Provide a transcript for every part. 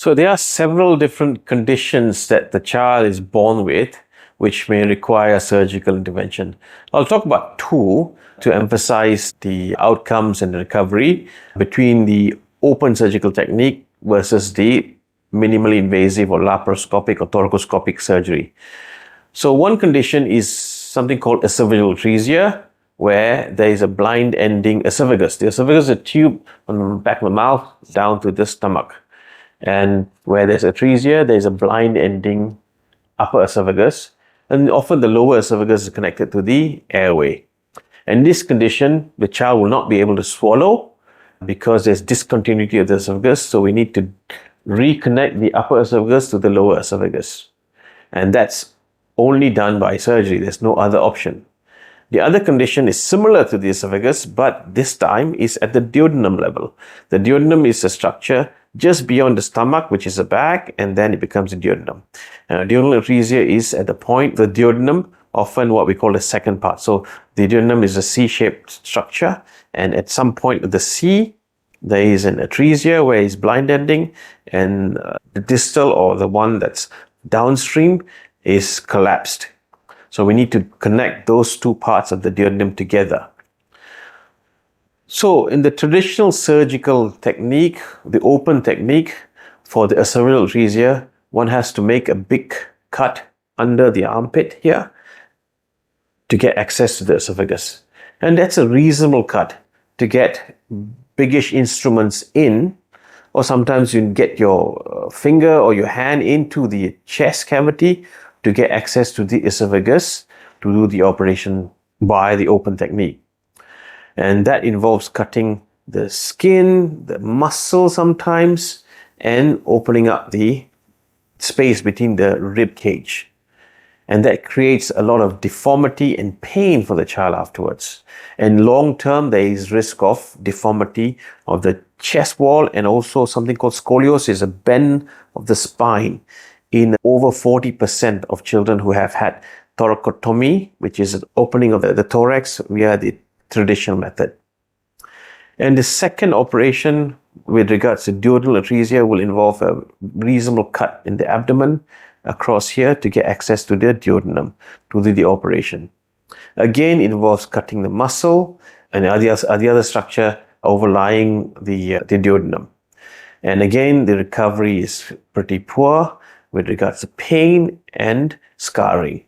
So there are several different conditions that the child is born with which may require surgical intervention. I'll talk about two to emphasize the outcomes and the recovery between the open surgical technique versus the minimally invasive or laparoscopic or thoracoscopic surgery. So one condition is something called esophageal atresia, where there is a blind ending esophagus. The esophagus is a tube on the back of the mouth down to the stomach. And where there's atresia, there's a blind ending upper esophagus. And often the lower esophagus is connected to the airway. In this condition, the child will not be able to swallow because there's discontinuity of the esophagus. So we need to reconnect the upper esophagus to the lower esophagus. And that's only done by surgery. There's no other option. The other condition is similar to the esophagus, but this time is at the duodenum level. The duodenum is a structure just beyond the stomach, which is the back, and then it becomes the duodenum. Duodenal atresia is at the point, the duodenum, often what we call the second part. So the duodenum is a C-shaped structure, and at some point of the C, there is an atresia where it's blind ending, and the distal, or the one that's downstream, is collapsed. So we need to connect those two parts of the duodenum together. So in the traditional surgical technique, the open technique for the esophageal atresia, one has to make a big cut under the armpit here to get access to the esophagus. And that's a reasonable cut to get biggish instruments in, or sometimes you get your finger or your hand into the chest cavity to get access to the esophagus to do the operation by the open technique. And that involves cutting the skin, the muscle sometimes, and opening up the space between the rib cage. And that creates a lot of deformity and pain for the child afterwards. And long term, there is risk of deformity of the chest wall and also something called scoliosis, a bend of the spine, in over 40% of children who have had thoracotomy, which is an opening of the thorax via the traditional method. And the second operation with regards to duodenal atresia will involve a reasonable cut in the abdomen across here to get access to the duodenum to do the operation. Again, it involves cutting the muscle and the other structure overlying the duodenum. And again, the recovery is pretty poor with regards to pain and scarring.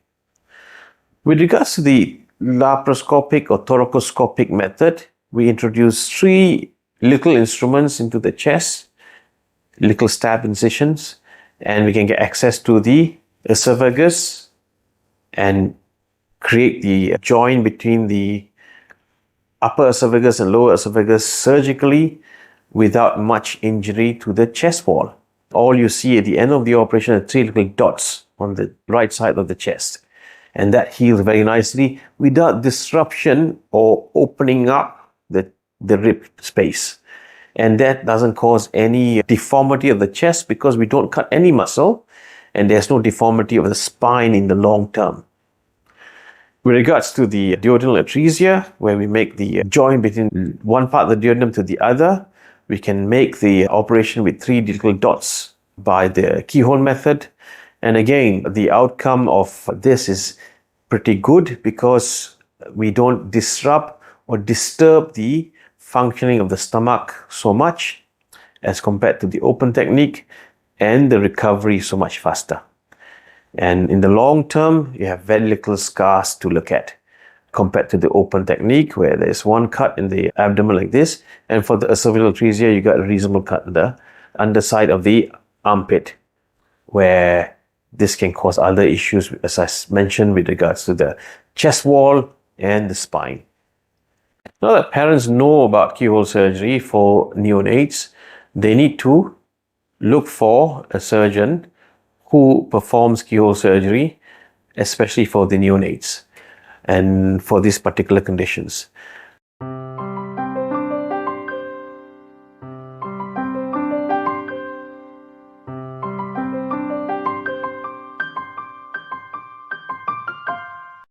With regards to the laparoscopic or thoracoscopic method, we introduce 3 little instruments into the chest, little stab incisions, and we can get access to the esophagus and create the joint between the upper esophagus and lower esophagus surgically without much injury to the chest wall. All you see at the end of the operation are 3 little dots on the right side of the chest. And that heals very nicely without disruption or opening up the rib space. And that doesn't cause any deformity of the chest because we don't cut any muscle, and there's no deformity of the spine in the long term. With regards to the duodenal atresia, where we make the joint between one part of the duodenum to the other, we can make the operation with 3 little dots by the keyhole method. And again, the outcome of this is pretty good because we don't disrupt or disturb the functioning of the stomach so much as compared to the open technique, and the recovery is so much faster. And in the long term, you have very little scars to look at compared to the open technique where there's one cut in the abdomen like this, and for the esophageal atresia, you got a reasonable cut in the underside of the armpit, where this can cause other issues, as I mentioned, with regards to the chest wall and the spine. Now that parents know about keyhole surgery for neonates, they need to look for a surgeon who performs keyhole surgery, especially for the neonates and for these particular conditions.